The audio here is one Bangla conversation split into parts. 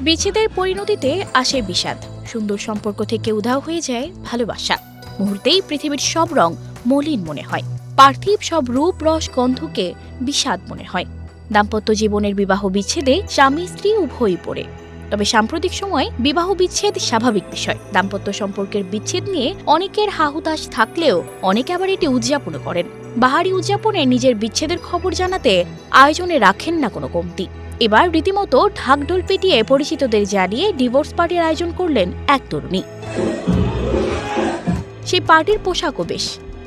বিচ্ছেদের পরিণতিতে আসে বিষাদ, সুন্দর সম্পর্ক থেকে উধাও হয়ে যায় ভালোবাসা। মুহূর্তেই পৃথিবীর সব রং মলিন মনে হয়, পার্থিব সব রূপ রস গন্ধকে বিষাদ মনে হয়। দাম্পত্য জীবনের বিবাহ বিচ্ছেদে স্বামী স্ত্রী উভয়ই পড়ে। তবে সাম্প্রতিক সময় বিবাহ বিচ্ছেদ স্বাভাবিক বিষয়। দাম্পত্য সম্পর্কের বিচ্ছেদ নিয়ে অনেকের হাহুতাশ থাকলেও অনেকে আবার এটি উদযাপন করেন। বাহারি উদযাপনে নিজের বিচ্ছেদের খবর জানাতে আয়োজনে রাখেন না কোনো কমতি। এবার রীতিমতো ঢাকঢোল পিটিয়ে পরিচিতদের জানিয়ে ডিভোর্স পার্টির আয়োজন করলেন এক তরুণী। সেই পার্টির পোশাকও বেশ,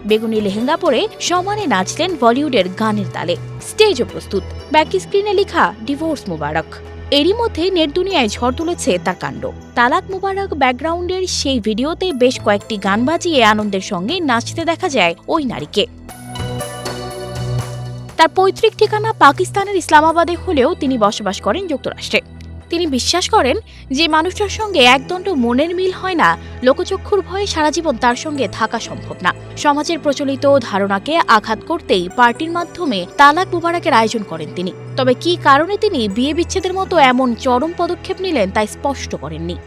বেগুনি লেহেঙ্গা পরে সমানে নাচলেন বলিউডের গানের তালে। স্টেজও প্রস্তুত, ব্যাক স্ক্রিনে লেখা ডিভোর্স মুবারক। এরই মধ্যে নেট দুনিয়ায় ঝড় তুলেছে তার কাণ্ড। তালাক মুবারক ব্যাকগ্রাউন্ডের সেই ভিডিওতে বেশ কয়েকটি গান বাজিয়ে আনন্দের সঙ্গে নাচতে দেখা যায় ওই নারীকে। তার পৈতৃক ঠিকানা পাকিস্তানের ইসলামাবাদে হলেও তিনি বসবাস করেন যুক্তরাষ্ট্রে। তিনি বিশ্বাস করেন যে মানুষটার সঙ্গে একদণ্ড মনের মিল হয় না, লোকচক্ষুর ভয়ে সারা জীবন তার সঙ্গে থাকা সম্ভব না। সমাজের প্রচলিত ধারণাকে আঘাত করতেই পার্টির মাধ্যমে তালাক মুবারকের আয়োজন করেন তিনি। তবে কী কারণে তিনি বিয়ে বিচ্ছেদের মতো এমন চরম পদক্ষেপ নিলেন তা স্পষ্ট করেননি।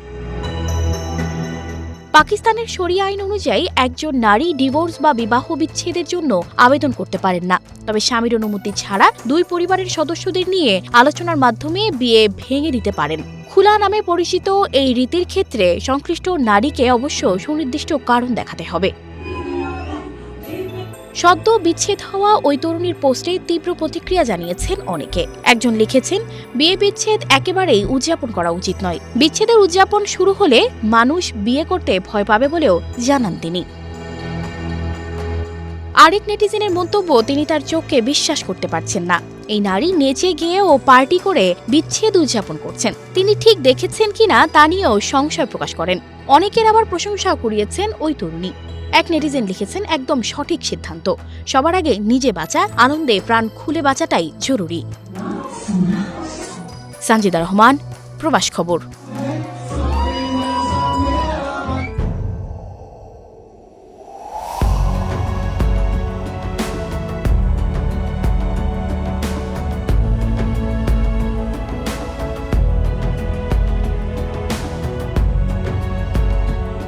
পাকিস্তানের শরিয়া আইন অনুযায়ী একজন নারী ডিভোর্স বা বিবাহ বিচ্ছেদের জন্য আবেদন করতে পারেন না। তবে স্বামীর অনুমতি ছাড়া দুই পরিবারের সদস্যদের নিয়ে আলোচনার মাধ্যমে বিয়ে ভেঙে দিতে পারেন। খুলা নামে পরিচিত এই রীতির ক্ষেত্রে সংশ্লিষ্ট নারীকে অবশ্য সুনির্দিষ্ট কারণ দেখাতে হবে। সদ্য বিচ্ছেদ হওয়া ওই তরুণীর পোস্টে তীব্র প্রতিক্রিয়া জানিয়েছেন অনেকে। একজন লিখেছেন, বিয়ে বিচ্ছেদ একেবারেই উদযাপন করা উচিত নয়। বিচ্ছেদের উদযাপন শুরু হলে মানুষ বিয়ে করতে ভয় পাবে বলেও জানান তিনি। আরেক নেটিজেনের মন্তব্য, তিনি তার চোখকে বিশ্বাস করতে পারছেন না। এই নারী নেচে গিয়ে ও পার্টি করে বিচ্ছেদ উদযাপন করছেন, তিনি ঠিক দেখেছেন কিনা তা নিয়েও সংশয় প্রকাশ করেন। অনেকের আবার প্রশংসাও কুড়িয়েছেন ওই তরুণী। এক নেটিজেন লিখেছেন, একদম সঠিক সিদ্ধান্ত। সবার আগে নিজে বাঁচা, আনন্দে প্রাণ খুলে বাঁচাটাই জরুরি। সানজিদা রহমান, প্রবাস খবর।